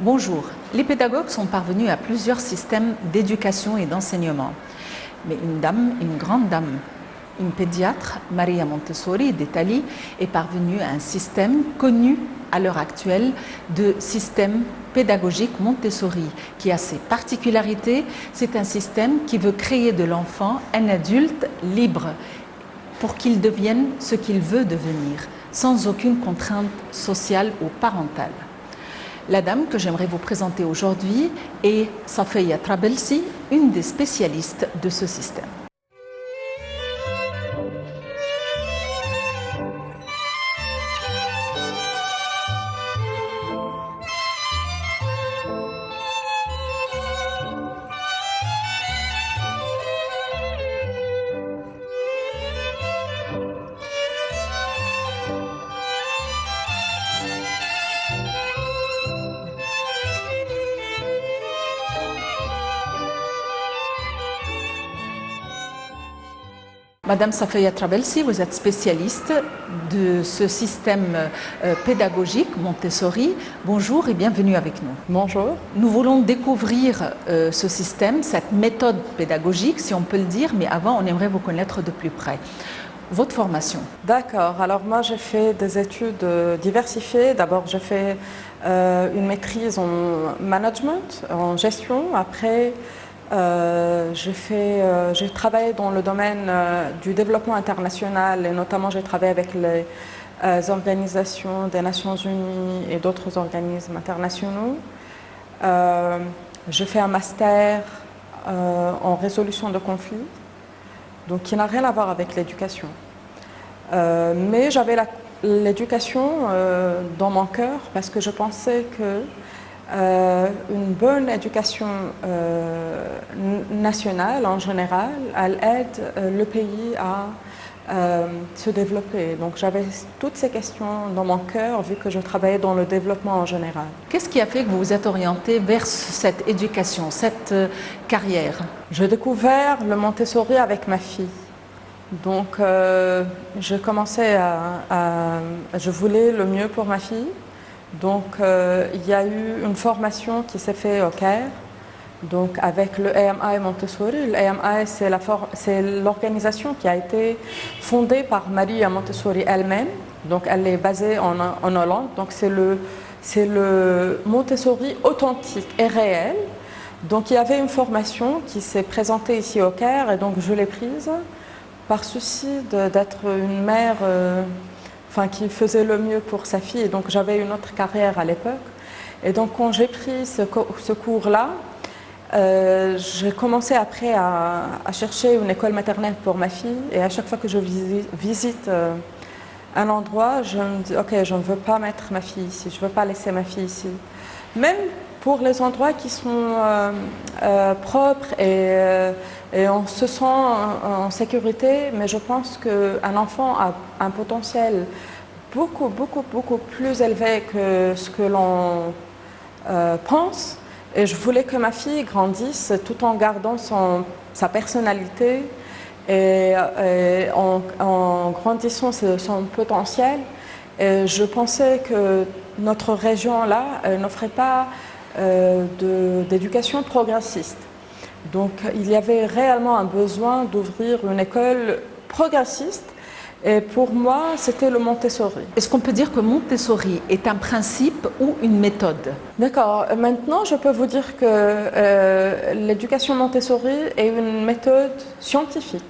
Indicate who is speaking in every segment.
Speaker 1: Bonjour, les pédagogues sont parvenus à plusieurs systèmes d'éducation et d'enseignement. Mais une grande dame, une pédiatre, Maria Montessori d'Italie, est parvenue à un système connu à l'heure actuelle de système pédagogique Montessori, qui a ses particularités. C'est un système qui veut créer de l'enfant un adulte libre pour qu'il devienne ce qu'il veut devenir, sans aucune contrainte sociale ou parentale. La dame que j'aimerais vous présenter aujourd'hui est Safia Trabelsi, une des spécialistes de ce système. Madame Safia Trabelsi, vous êtes spécialiste de ce système pédagogique Montessori. Bonjour et bienvenue avec nous.
Speaker 2: Bonjour.
Speaker 1: Nous voulons découvrir ce système, cette méthode pédagogique, si on peut le dire, mais avant, on aimerait vous connaître de plus près. Votre formation?
Speaker 2: D'accord. Alors moi, j'ai fait des études diversifiées. D'abord, j'ai fait une maîtrise en management, en gestion. Après, j'ai travaillé dans le domaine du développement international et notamment j'ai travaillé avec les organisations des Nations Unies et d'autres organismes internationaux. J'ai fait un master en résolution de conflits, donc qui n'a rien à voir avec l'éducation. Mais j'avais l'éducation dans mon cœur parce que je pensais que une bonne éducation nationale en général, elle aide le pays à se développer. Donc j'avais toutes ces questions dans mon cœur vu que je travaillais dans le développement en général.
Speaker 1: Qu'est-ce qui a fait que vous vous êtes orienté vers cette éducation, cette carrière?
Speaker 2: J'ai découvert le Montessori avec ma fille. Donc je commençais je voulais le mieux pour ma fille. Donc il y a eu une formation qui s'est faite au Caire, donc avec le AMI Montessori. Le AMI, c'est l'organisation qui a été fondée par Maria Montessori elle-même. Donc elle est basée en Hollande. Donc c'est le Montessori authentique et réel. Donc il y avait une formation qui s'est présentée ici au Caire et donc je l'ai prise par souci d'être une mère qui faisait le mieux pour sa fille. Et donc j'avais une autre carrière à l'époque. Et donc quand j'ai pris ce cours-là, j'ai commencé après à chercher une école maternelle pour ma fille. Et à chaque fois que je visite un endroit, je me dis ok, je ne veux pas mettre ma fille ici, je ne veux pas laisser ma fille ici. Même pour les endroits qui sont propres et on se sent en sécurité, mais je pense qu'un enfant a un potentiel beaucoup plus élevé que ce que l'on pense. Et je voulais que ma fille grandisse tout en gardant sa personnalité et en grandissant son potentiel. Et je pensais que notre région-là n'offrait pas d'éducation progressiste. Donc il y avait réellement un besoin d'ouvrir une école progressiste et pour moi c'était le Montessori.
Speaker 1: Est-ce qu'on peut dire que Montessori est un principe ou une méthode?
Speaker 2: D'accord, maintenant je peux vous dire que l'éducation Montessori est une méthode scientifique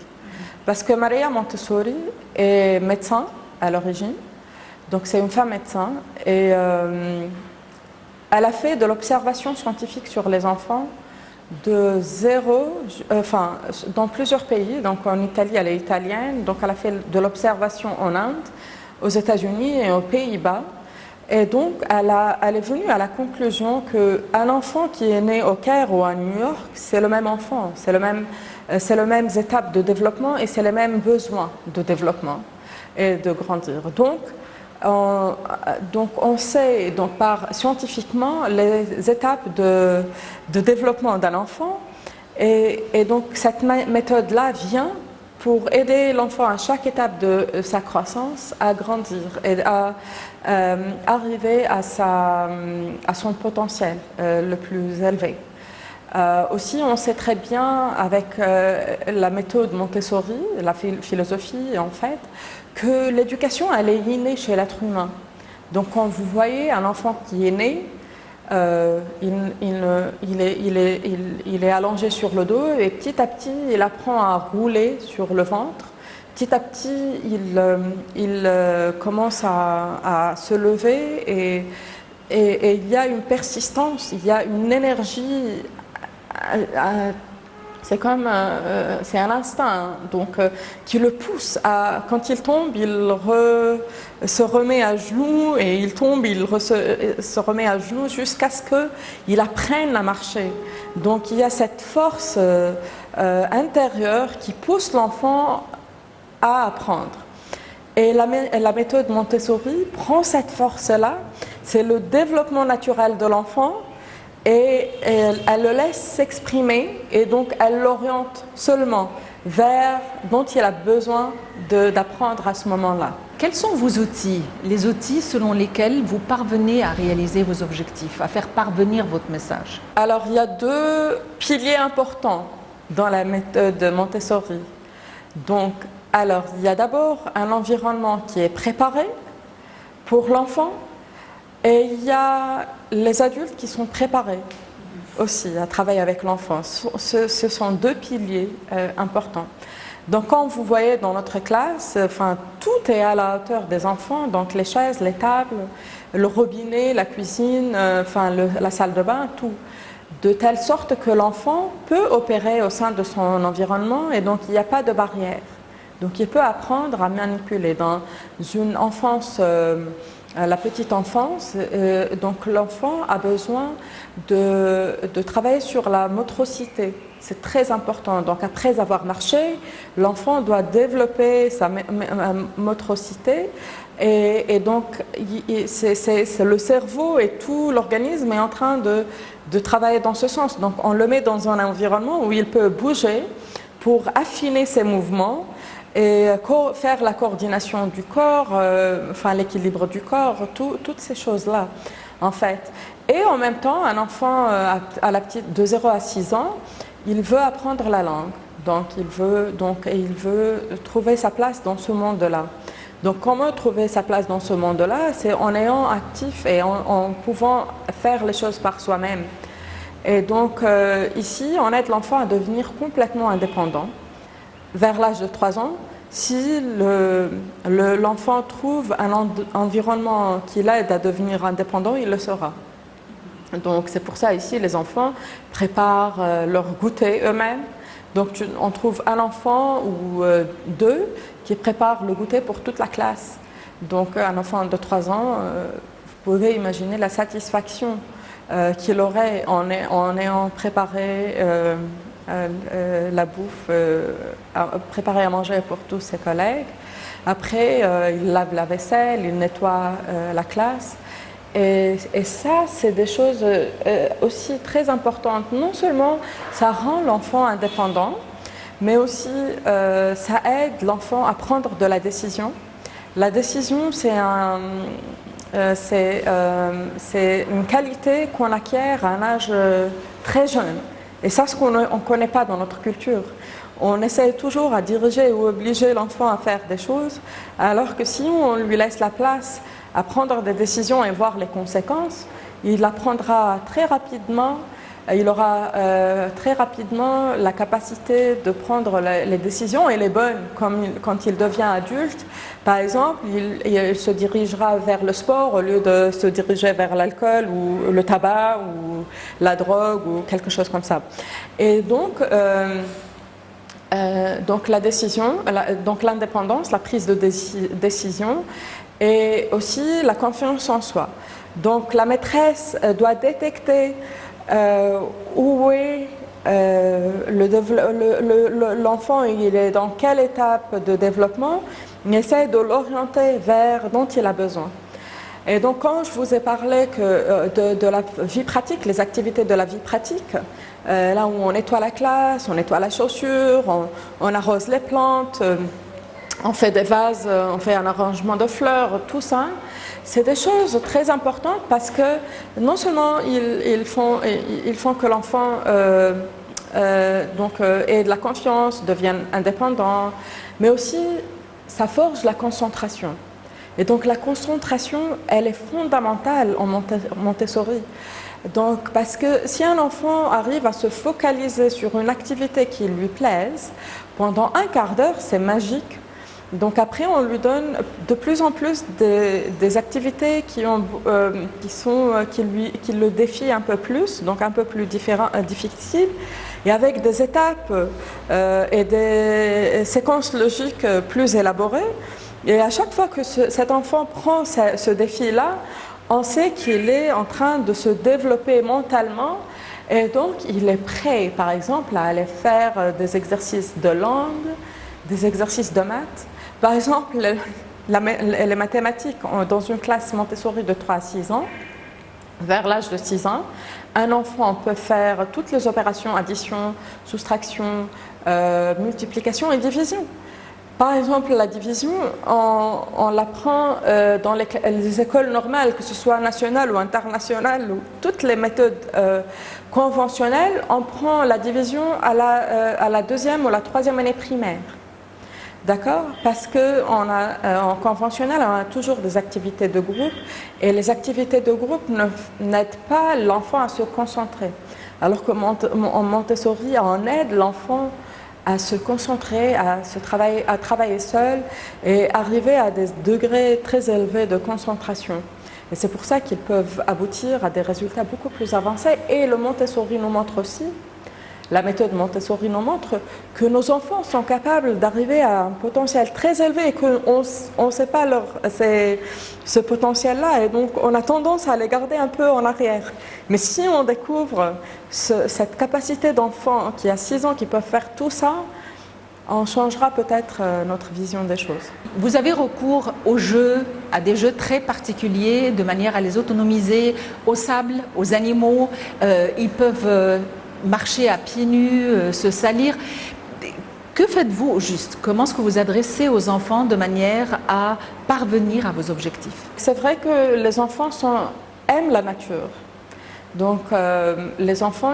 Speaker 2: parce que Maria Montessori est médecin à l'origine, donc c'est une femme médecin et elle a fait de l'observation scientifique sur les enfants de zéro, dans plusieurs pays. Donc en Italie, elle est italienne, donc elle a fait de l'observation en Inde, aux États-Unis et aux Pays-Bas. Et donc elle est venue à la conclusion qu'un enfant qui est né au Caire ou à New York, c'est le même enfant, c'est les mêmes étapes de développement et c'est les mêmes besoins de développement et de grandir. Donc on sait scientifiquement les étapes de développement d'un enfant et donc cette méthode-là vient pour aider l'enfant à chaque étape de sa croissance à grandir et à arriver à son potentiel le plus élevé. Aussi, on sait très bien avec la méthode Montessori, la philosophie en fait, que l'éducation elle est innée chez l'être humain. Donc quand vous voyez un enfant qui est né, il est allongé sur le dos et petit à petit il apprend à rouler sur le ventre. Petit à petit il commence à se lever et il y a une persistance, il y a une énergie. C'est comme c'est un instinct hein, donc qui le pousse à quand il tombe il se remet à genoux et il tombe il se remet à genoux jusqu'à ce qu'il apprenne à marcher. Donc il y a cette force intérieure qui pousse l'enfant à apprendre. Et la méthode Montessori prend cette force-là, c'est le développement naturel de l'enfant. Et elle le laisse s'exprimer et donc elle l'oriente seulement vers dont il a besoin d'apprendre à ce moment-là.
Speaker 1: Quels sont vos outils, les outils selon lesquels vous parvenez à réaliser vos objectifs, à faire parvenir votre message?
Speaker 2: Alors il y a deux piliers importants dans la méthode Montessori. Donc, alors il y a d'abord un environnement qui est préparé pour l'enfant. Et il y a les adultes qui sont préparés aussi à travailler avec l'enfant. Ce sont deux piliers importants. Donc quand vous voyez dans notre classe, tout est à la hauteur des enfants, donc les chaises, les tables, le robinet, la cuisine, la salle de bain, tout. De telle sorte que l'enfant peut opérer au sein de son environnement et donc il n'y a pas de barrière. Donc il peut apprendre à manipuler dans une enfance... la petite enfance, donc l'enfant a besoin de travailler sur la motricité. C'est très important. Donc après avoir marché, l'enfant doit développer sa motricité et donc c'est le cerveau et tout l'organisme est en train de travailler dans ce sens. Donc on le met dans un environnement où il peut bouger pour affiner ses mouvements et faire la coordination du corps, l'équilibre du corps, toutes ces choses-là, en fait. Et en même temps, un enfant de 0 à 6 ans, il veut apprendre la langue. Donc, il veut trouver sa place dans ce monde-là. Donc, comment trouver sa place dans ce monde-là? C'est en étant actif et en pouvant faire les choses par soi-même. Et donc, ici, on aide l'enfant à devenir complètement indépendant. Vers l'âge de 3 ans, si l'enfant trouve un environnement qui l'aide à devenir indépendant, il le sera. Donc c'est pour ça ici les enfants préparent leur goûter eux-mêmes. Donc on trouve un enfant ou deux qui préparent le goûter pour toute la classe. Donc un enfant de 3 ans, vous pouvez imaginer la satisfaction qu'il aurait en ayant préparé la bouffe, préparée à manger pour tous ses collègues. Après, il lave la vaisselle, il nettoie la classe. Et ça, c'est des choses aussi très importantes. Non seulement ça rend l'enfant indépendant, mais aussi ça aide l'enfant à prendre de la décision. La décision, c'est une qualité qu'on acquiert à un âge très jeune. Et ça, ce qu'on ne connaît pas dans notre culture. On essaie toujours à diriger ou obliger l'enfant à faire des choses, alors que si on lui laisse la place à prendre des décisions et voir les conséquences, il apprendra très rapidement, il aura très rapidement la capacité de prendre les décisions et les bonnes quand il devient adulte. Par exemple, il se dirigera vers le sport au lieu de se diriger vers l'alcool ou le tabac ou la drogue ou quelque chose comme ça. Et donc la décision, donc l'indépendance, la prise de décision et aussi la confiance en soi. Donc la maîtresse doit détecter où est l'enfant, il est dans quelle étape de développement, on essaie de l'orienter vers dont il a besoin. Et donc, quand je vous ai parlé de la vie pratique, les activités de la vie pratique, là où on nettoie la classe, on nettoie la chaussure, on arrose les plantes, on fait des vases, on fait un arrangement de fleurs, tout ça, c'est des choses très importantes parce que non seulement ils font que l'enfant ait de la confiance, devienne indépendant, mais aussi ça forge la concentration. Et donc la concentration, elle est fondamentale en Montessori. Donc, parce que si un enfant arrive à se focaliser sur une activité qui lui plaise, pendant un quart d'heure, c'est magique. Donc après, on lui donne de plus en plus des activités qui le défient un peu plus, donc un peu plus difficiles, et avec des étapes et des séquences logiques plus élaborées. Et à chaque fois que cet enfant prend ce défi-là, on sait qu'il est en train de se développer mentalement et donc il est prêt, par exemple, à aller faire des exercices de langue, des exercices de maths. Par exemple, les mathématiques dans une classe Montessori de 3 à 6 ans, vers l'âge de 6 ans, un enfant peut faire toutes les opérations addition, soustraction, multiplication et division. Par exemple, la division, on l'apprend dans les écoles normales, que ce soit nationales ou internationales, ou toutes les méthodes conventionnelles, on prend la division à la deuxième ou la troisième année primaire. D'accord? Parce qu'en conventionnel, on a toujours des activités de groupe et les activités de groupe n'aident pas l'enfant à se concentrer. Alors qu'en Montessori, on aide l'enfant à se concentrer, à travailler seul et arriver à des degrés très élevés de concentration. Et c'est pour ça qu'ils peuvent aboutir à des résultats beaucoup plus avancés. Et le Montessori nous montre aussi, la méthode Montessori nous montre que nos enfants sont capables d'arriver à un potentiel très élevé et qu'on ne sait pas ce potentiel-là. Et donc, on a tendance à les garder un peu en arrière. Mais si on découvre cette capacité d'enfant qui a 6 ans, qui peuvent faire tout ça, on changera peut-être notre vision des choses.
Speaker 1: Vous avez recours aux jeux, à des jeux très particuliers, de manière à les autonomiser, au sable, aux animaux. Ils peuvent marcher à pieds nus, se salir. Que faites-vous au juste? Comment est-ce que vous adressez aux enfants de manière à parvenir à vos objectifs?
Speaker 2: C'est vrai que les enfants aiment la nature. Donc les enfants,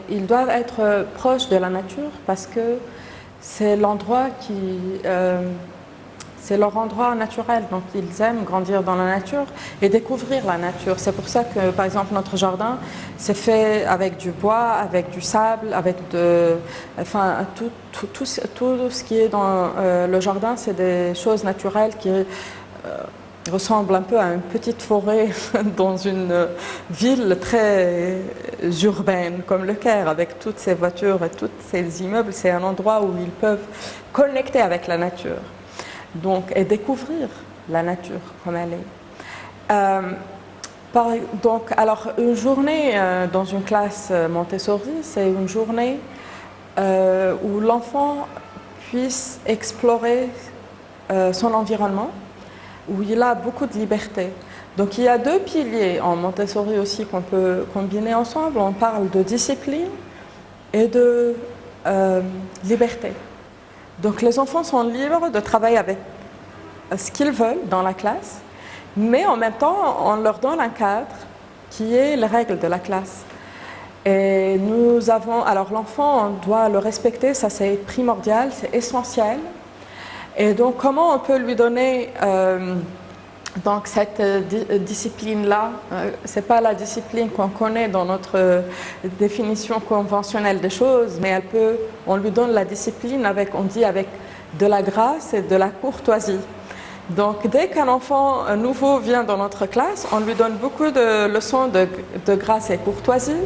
Speaker 2: ils doivent être proches de la nature parce que c'est c'est leur endroit naturel, donc ils aiment grandir dans la nature et découvrir la nature. C'est pour ça que, par exemple, notre jardin, c'est fait avec du bois, avec du sable, avec tout ce qui est dans le jardin, c'est des choses naturelles qui ressemblent un peu à une petite forêt dans une ville très urbaine comme le Caire, avec toutes ces voitures et tous ces immeubles. C'est un endroit où ils peuvent connecter avec la nature. Donc, et découvrir la nature comme elle est. Alors, une journée dans une classe Montessori, c'est une journée où l'enfant puisse explorer son environnement, où il a beaucoup de liberté. Donc, il y a 2 piliers en Montessori aussi qu'on peut combiner ensemble. On parle de discipline et de liberté. Donc les enfants sont libres de travailler avec ce qu'ils veulent dans la classe, mais en même temps, on leur donne un cadre qui est les règles de la classe. Et alors l'enfant, on doit le respecter, ça c'est primordial, c'est essentiel. Et donc comment on peut lui donner donc cette discipline-là, c'est pas la discipline qu'on connaît dans notre définition conventionnelle des choses, mais on lui donne la discipline avec de la grâce et de la courtoisie. Donc dès qu'un enfant nouveau vient dans notre classe, on lui donne beaucoup de leçons de grâce et courtoisie,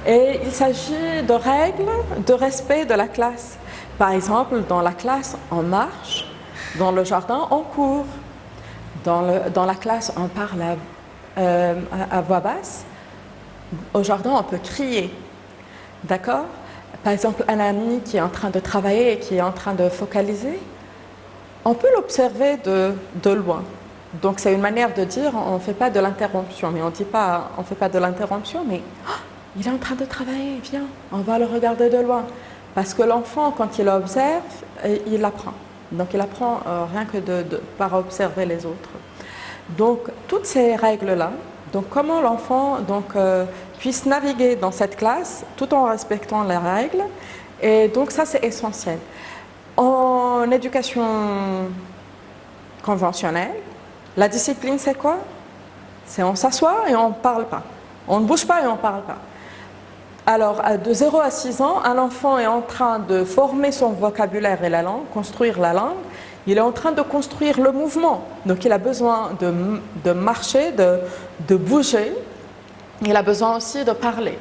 Speaker 2: et il s'agit de règles de respect de la classe. Par exemple, dans la classe, on marche, dans le jardin, on court. Dans la classe, on parle à voix basse. Au jardin, on peut crier. D'accord? Par exemple, un ami qui est en train de travailler et qui est en train de focaliser, on peut l'observer de loin. Donc c'est une manière de dire on ne fait pas de l'interruption, mais on ne dit pas on ne fait pas de l'interruption, mais oh, il est en train de travailler, viens, on va le regarder de loin. Parce que l'enfant, quand il observe, il apprend. Donc il apprend rien que par observer les autres. Donc toutes ces règles-là, donc comment l'enfant puisse naviguer dans cette classe tout en respectant les règles, et donc ça c'est essentiel. En éducation conventionnelle, la discipline c'est quoi? C'est on s'assoit et on ne parle pas. On ne bouge pas et on ne parle pas. Alors, de 0 à 6 ans, un enfant est en train de former son vocabulaire et la langue, construire la langue. Il est en train de construire le mouvement. Donc, il a besoin de marcher, de bouger. Il a besoin aussi de parler.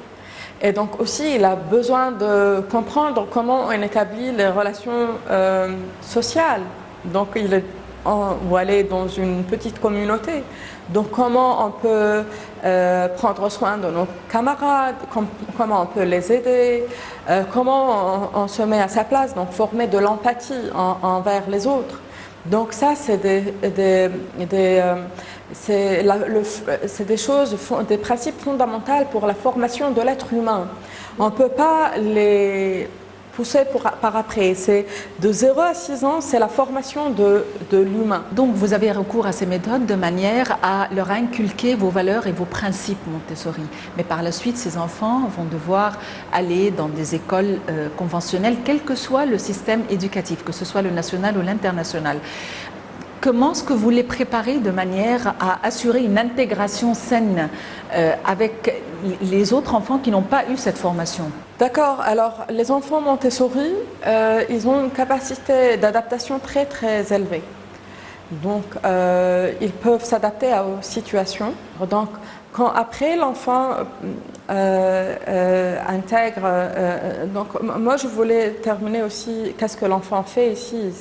Speaker 2: Et donc, aussi, il a besoin de comprendre comment on établit les relations sociales. Donc, ou aller dans une petite communauté. Donc comment on peut prendre soin de nos camarades, comment on peut les aider, comment on se met à sa place, donc former de l'empathie envers les autres. Donc ça, c'est des choses, des principes fondamentaux pour la formation de l'être humain. On ne peut pas les pousser par après. C'est de 0 à 6 ans, c'est la formation de l'humain.
Speaker 1: Donc vous avez recours à ces méthodes de manière à leur inculquer vos valeurs et vos principes Montessori. Mais par la suite, ces enfants vont devoir aller dans des écoles conventionnelles, quel que soit le système éducatif, que ce soit le national ou l'international. Comment est-ce que vous les préparez de manière à assurer une intégration saine avec les autres enfants qui n'ont pas eu cette formation?
Speaker 2: D'accord, alors les enfants Montessori, ils ont une capacité d'adaptation très très élevée. Donc ils peuvent s'adapter aux situations. Donc quand après l'enfant intègre, donc moi je voulais terminer aussi, qu'est-ce que l'enfant fait ici?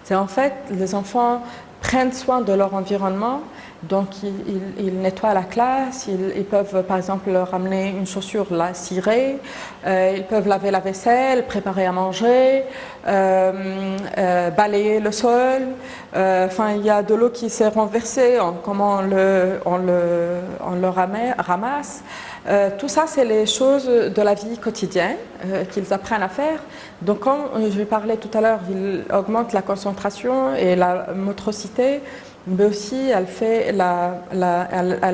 Speaker 2: C'est en fait, les enfants prennent soin de leur environnement, donc ils nettoient la classe, ils peuvent par exemple leur ramener une chaussure la cirée, ils peuvent laver la vaisselle, préparer à manger, balayer le sol, enfin il y a de l'eau qui s'est renversée, comment on le ramasse. Tout ça, c'est les choses de la vie quotidienne qu'ils apprennent à faire. Donc, comme je parlais tout à l'heure, ils augmentent la concentration et la motricité, mais aussi elle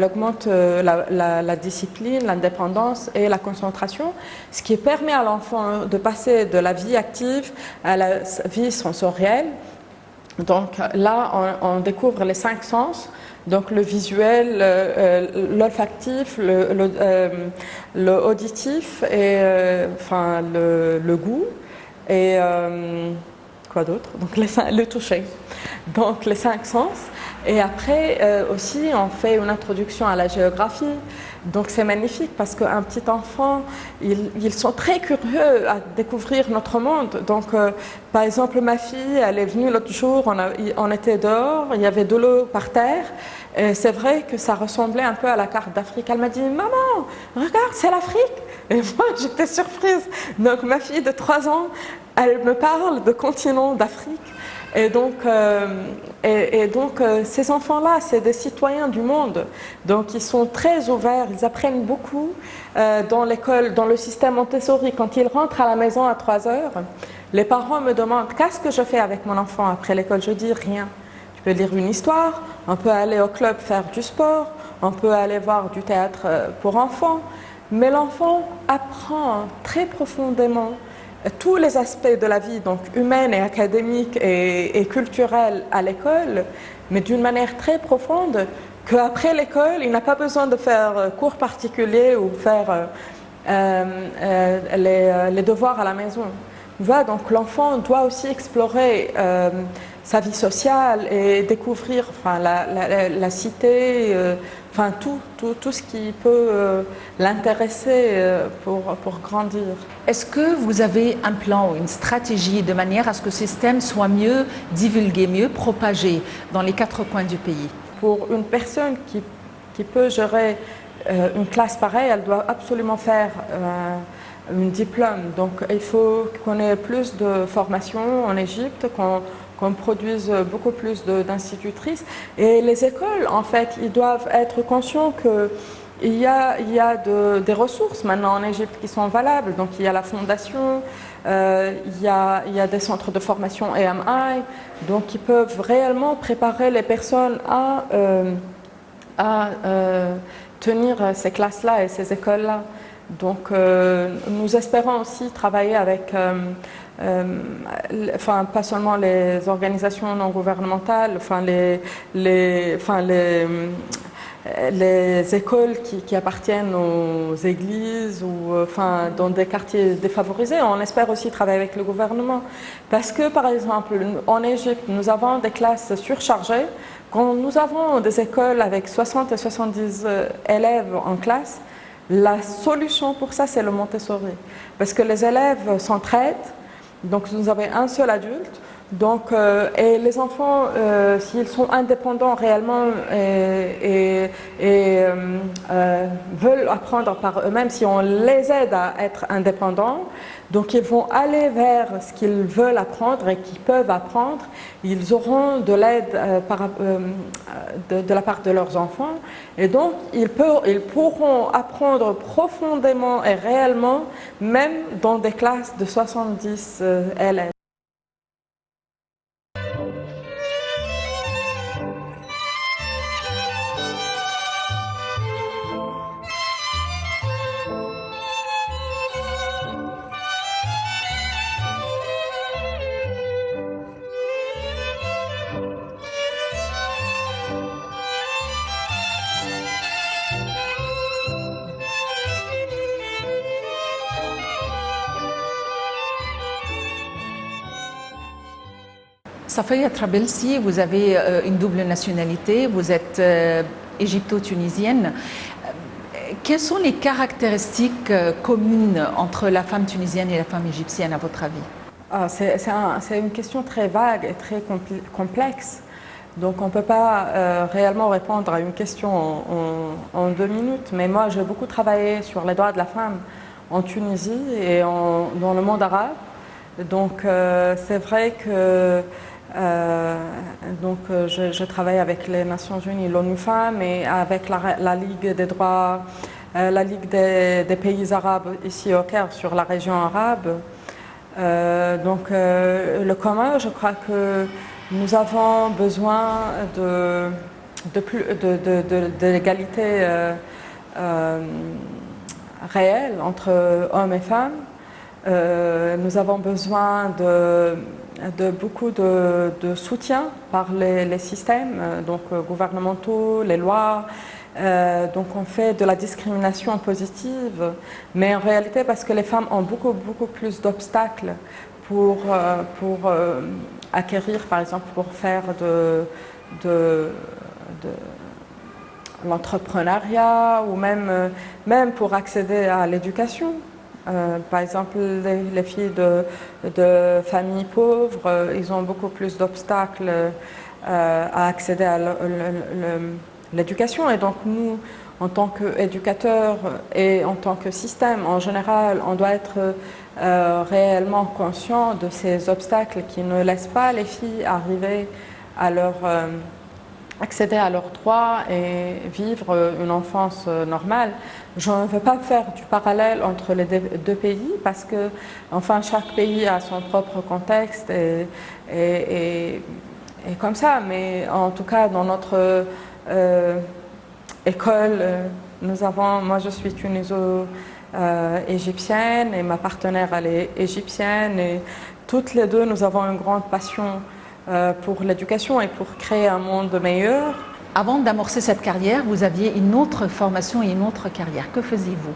Speaker 2: augmente la discipline, l'indépendance et la concentration, ce qui permet à l'enfant de passer de la vie active à la vie sensorielle. Donc là, on découvre les 5 sens. Donc le visuel, l'olfactif, le auditif et enfin le goût et quoi d'autre? Donc le toucher. Donc les 5 sens. Et après aussi on fait une introduction à la géographie. Donc c'est magnifique parce qu'un petit enfant, ils sont très curieux à découvrir notre monde. Donc par exemple ma fille, elle est venue l'autre jour, on était dehors, il y avait de l'eau par terre. Et c'est vrai que ça ressemblait un peu à la carte d'Afrique. Elle m'a dit « Maman, regarde, c'est l'Afrique !» Et moi, j'étais surprise. Donc ma fille de 3 ans, elle me parle de continent d'Afrique. Et donc, ces enfants-là, c'est des citoyens du monde. Donc, ils sont très ouverts, ils apprennent beaucoup dans l'école, dans le système Montessori. Quand ils rentrent à la maison à 3 heures, les parents me demandent « Qu'est-ce que je fais avec mon enfant après l'école ?» Je dis « Rien. Tu peux lire une histoire, on peut aller au club faire du sport, on peut aller voir du théâtre pour enfants. » Mais l'enfant apprend très profondément tous les aspects de la vie, donc humaine et académique et culturelle à l'école, mais d'une manière très profonde, qu'après l'école, il n'a pas besoin de faire cours particuliers ou faire les devoirs à la maison. Voilà, donc l'enfant doit aussi explorer sa vie sociale et découvrir enfin, la cité, enfin tout ce qui peut l'intéresser pour grandir.
Speaker 1: Est-ce que vous avez un plan ou une stratégie de manière à ce que ce système soit mieux divulgué, mieux propagé dans les 4 coins du pays?
Speaker 2: Pour une personne qui peut gérer une classe pareille, elle doit absolument faire un diplôme. Donc il faut qu'on ait plus de formation en Égypte, qu'on produise beaucoup plus d'institutrices. Et les écoles, en fait, ils doivent être conscients que il y a des ressources maintenant en Égypte qui sont valables. Donc il y a la fondation, il y a des centres de formation AMI, donc qui peuvent réellement préparer les personnes à tenir ces classes-là et ces écoles-là. Donc nous espérons aussi travailler avec, enfin pas seulement les organisations non gouvernementales, enfin les écoles qui appartiennent aux églises ou enfin, dans des quartiers défavorisés. On espère aussi travailler avec le gouvernement. Parce que, par exemple, en Égypte, nous avons des classes surchargées. Quand nous avons des écoles avec 60 et 70 élèves en classe, la solution pour ça, c'est le Montessori. Parce que les élèves s'entraident, donc vous avez un seul adulte. Donc, et les enfants, s'ils sont indépendants réellement et veulent apprendre par eux-mêmes, si on les aide à être indépendants, donc ils vont aller vers ce qu'ils veulent apprendre et qu'ils peuvent apprendre. Ils auront de l'aide de la part de leurs enfants et donc ils pourront apprendre profondément et réellement, même dans des classes de 70 élèves.
Speaker 1: Safaya Trabelsi, vous avez une double nationalité, vous êtes égypto-tunisienne. Quelles sont les caractéristiques communes entre la femme tunisienne et la femme égyptienne à votre avis?
Speaker 2: C'est une question très vague et très complexe. Donc on ne peut pas réellement répondre à une question en 2 minutes. Mais moi, j'ai beaucoup travaillé sur les droits de la femme en Tunisie et dans le monde arabe. Donc c'est vrai que je travaille avec les Nations Unies, l'ONU Femmes et avec la Ligue des droits, la Ligue des pays arabes ici au Caire sur la région arabe. Le commun, je crois que nous avons besoin de l'égalité réelle entre hommes et femmes. Nous avons besoin de beaucoup de soutien par les systèmes gouvernementaux, les lois. Donc on fait de la discrimination positive, mais en réalité parce que les femmes ont beaucoup plus d'obstacles pour acquérir, par exemple, pour faire de l'entrepreneuriat ou même pour accéder à l'éducation. Par exemple, les filles de familles pauvres, ils ont beaucoup plus d'obstacles à accéder à l'éducation. Et donc nous, en tant qu'éducateurs et en tant que système en général, on doit être réellement conscient de ces obstacles qui ne laissent pas les filles arriver à accéder à leurs droits et vivre une enfance normale. Je ne veux pas faire du parallèle entre les deux pays parce que, enfin, chaque pays a son propre contexte et comme ça. Mais en tout cas, dans notre école, moi je suis tuniso-égyptienne et ma partenaire elle est égyptienne et toutes les deux nous avons une grande passion pour l'éducation et pour créer un monde meilleur.
Speaker 1: Avant d'amorcer cette carrière, vous aviez une autre formation et une autre carrière. Que faisiez-vous?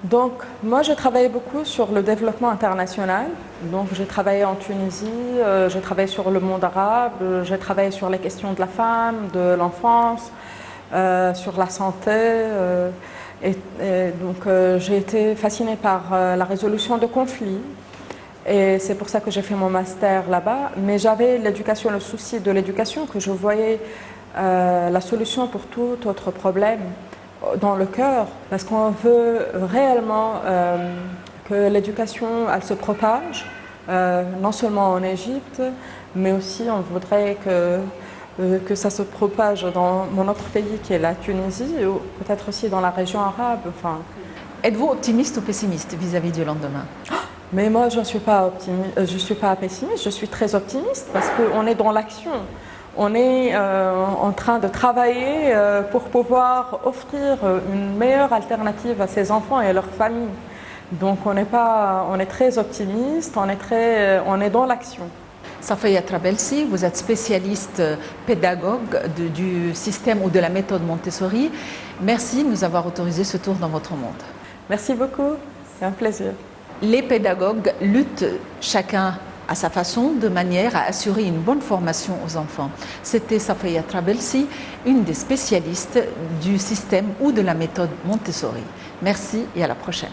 Speaker 2: Donc, moi, j'ai travaillé beaucoup sur le développement international. Donc, j'ai travaillé en Tunisie, j'ai travaillé sur le monde arabe, j'ai travaillé sur les questions de la femme, de l'enfance, sur la santé. J'ai été fascinée par la résolution de conflits. Et c'est pour ça que j'ai fait mon master là-bas. Mais j'avais l'éducation, le souci de l'éducation, que je voyais la solution pour tout autre problème dans le cœur, parce qu'on veut réellement que l'éducation elle se propage, non seulement en Égypte, mais aussi on voudrait que ça se propage dans mon autre pays qui est la Tunisie, ou peut-être aussi dans la région arabe. Enfin.
Speaker 1: Êtes-vous optimiste ou pessimiste vis-à-vis du lendemain?
Speaker 2: Mais moi, je ne suis pas pessimiste, je suis très optimiste parce qu'on est dans l'action. On est en train de travailler pour pouvoir offrir une meilleure alternative à ces enfants et à leurs familles. Donc on est très optimiste, on est dans l'action.
Speaker 1: Safaya Trabelsi, vous êtes spécialiste pédagogue du système ou de la méthode Montessori. Merci de nous avoir autorisé ce tour dans votre monde.
Speaker 2: Merci beaucoup, c'est un plaisir.
Speaker 1: Les pédagogues luttent chacun à sa façon de manière à assurer une bonne formation aux enfants. C'était Safaya Trabelsi, une des spécialistes du système ou de la méthode Montessori. Merci et à la prochaine.